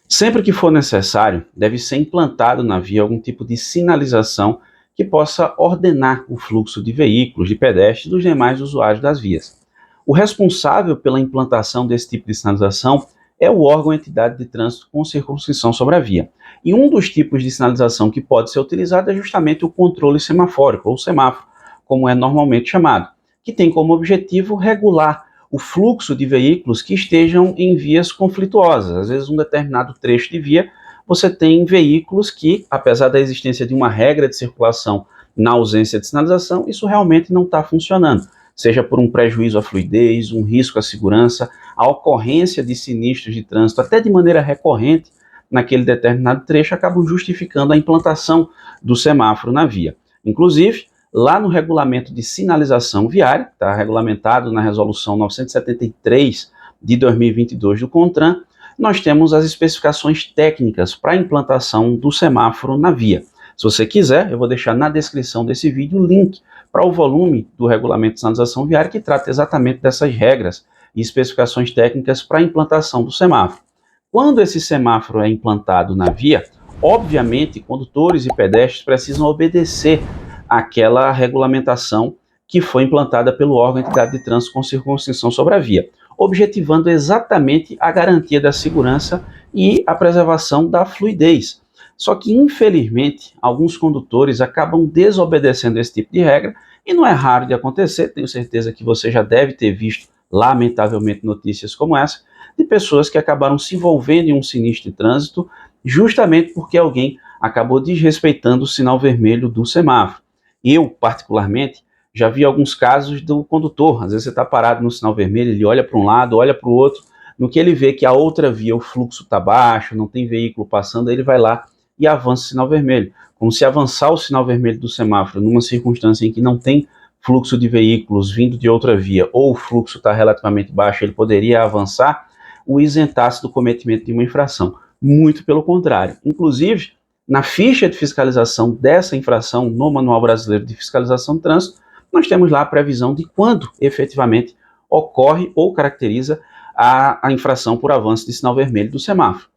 Sempre que for necessário, deve ser implantado na via algum tipo de sinalização que possa ordenar o fluxo de veículos, de pedestres e dos demais usuários das vias. O responsável pela implantação desse tipo de sinalização é o órgão ou entidade de trânsito com circunscrição sobre a via. E um dos tipos de sinalização que pode ser utilizado é justamente o controle semafórico, ou semáforo, como é normalmente chamado, que tem como objetivo regular o fluxo de veículos que estejam em vias conflituosas. Às vezes, um determinado trecho de via, você tem veículos que, apesar da existência de uma regra de circulação na ausência de sinalização, isso realmente não está funcionando. Seja por um prejuízo à fluidez, um risco à segurança, a ocorrência de sinistros de trânsito, até de maneira recorrente, naquele determinado trecho, acabam justificando a implantação do semáforo na via. Inclusive, lá no regulamento de sinalização viária, está regulamentado na resolução 973 de 2022 do CONTRAN, nós temos as especificações técnicas para a implantação do semáforo na via. Se você quiser, eu vou deixar na descrição desse vídeo o link para o volume do regulamento de sinalização viária que trata exatamente dessas regras e especificações técnicas para a implantação do semáforo. Quando esse semáforo é implantado na via, obviamente condutores e pedestres precisam obedecer àquela regulamentação que foi implantada pelo órgão entidade de trânsito com circunscrição sobre a via, objetivando exatamente a garantia da segurança e a preservação da fluidez. Só que, infelizmente, alguns condutores acabam desobedecendo esse tipo de regra e não é raro de acontecer, tenho certeza que você já deve ter visto, lamentavelmente, notícias como essa, de pessoas que acabaram se envolvendo em um sinistro de trânsito justamente porque alguém acabou desrespeitando o sinal vermelho do semáforo. Eu, particularmente, já vi alguns casos do condutor, às vezes você está parado no sinal vermelho, ele olha para um lado, olha para o outro, no que ele vê que a outra via, o fluxo está baixo, não tem veículo passando, aí ele vai lá e avança o sinal vermelho. Como se avançar o sinal vermelho do semáforo numa circunstância em que não tem fluxo de veículos vindo de outra via, ou o fluxo está relativamente baixo, ele poderia avançar, o isentasse do cometimento de uma infração. Muito pelo contrário. Inclusive, na ficha de fiscalização dessa infração no Manual Brasileiro de Fiscalização de Trânsito, nós temos lá a previsão de quando efetivamente ocorre ou caracteriza a infração por avanço de sinal vermelho do semáforo.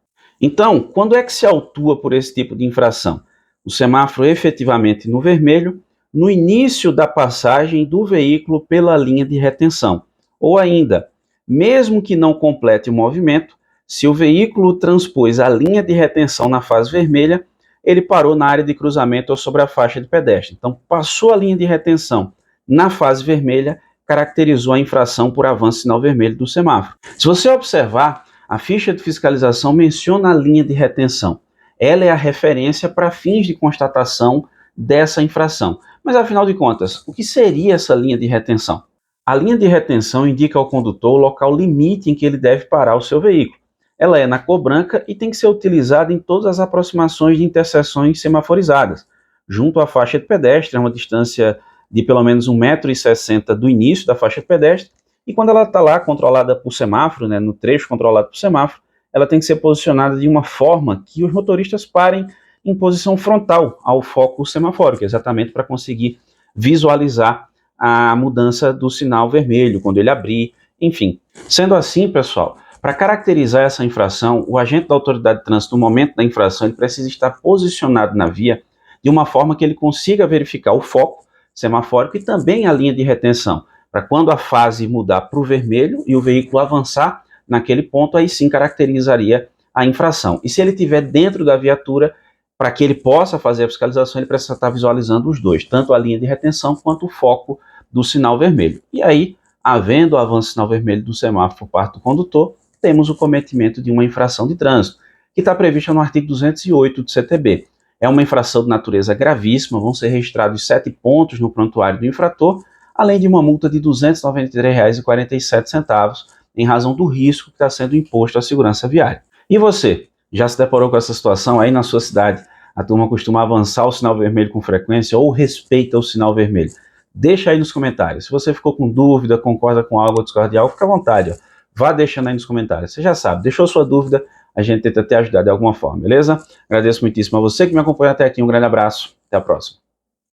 Então, quando é que se autua por esse tipo de infração? O semáforo efetivamente no vermelho, no início da passagem do veículo pela linha de retenção. Ou ainda, mesmo que não complete o movimento, se o veículo transpôs a linha de retenção na fase vermelha, ele parou na área de cruzamento ou sobre a faixa de pedestre. Então, passou a linha de retenção na fase vermelha, caracterizou a infração por avanço de sinal vermelho do semáforo. Se você observar, a ficha de fiscalização menciona a linha de retenção. Ela é a referência para fins de constatação dessa infração. Mas, afinal de contas, o que seria essa linha de retenção? A linha de retenção indica ao condutor o local limite em que ele deve parar o seu veículo. Ela é na cor branca e tem que ser utilizada em todas as aproximações de interseções semaforizadas, junto à faixa de pedestre, a uma distância de pelo menos 1,60 m do início da faixa de pedestre, e quando ela está lá controlada por semáforo, no trecho controlado por semáforo, ela tem que ser posicionada de uma forma que os motoristas parem em posição frontal ao foco semafórico, exatamente para conseguir visualizar a mudança do sinal vermelho, quando ele abrir, enfim. Sendo assim, pessoal, para caracterizar essa infração, o agente da autoridade de trânsito, no momento da infração, ele precisa estar posicionado na via de uma forma que ele consiga verificar o foco semafórico e também a linha de retenção, para quando a fase mudar para o vermelho e o veículo avançar naquele ponto, aí sim caracterizaria a infração. E se ele estiver dentro da viatura, para que ele possa fazer a fiscalização, ele precisa estar visualizando os dois, tanto a linha de retenção quanto o foco do sinal vermelho. E aí, havendo o avanço do sinal vermelho do semáforo por parte do condutor, temos o cometimento de uma infração de trânsito, que está prevista no artigo 208 do CTB. É uma infração de natureza gravíssima, vão ser registrados 7 pontos no prontuário do infrator, além de uma multa de R$ 293,47, em razão do risco que está sendo imposto à segurança viária. E você, já se deparou com essa situação aí na sua cidade? A turma costuma avançar o sinal vermelho com frequência ou respeita o sinal vermelho? Deixa aí nos comentários. Se você ficou com dúvida, concorda com algo ou discorda de algo, fica à vontade, vá deixando aí nos comentários. Você já sabe, deixou sua dúvida, a gente tenta te ajudar de alguma forma, beleza? Agradeço muitíssimo a você que me acompanhou até aqui. Um grande abraço, até a próxima.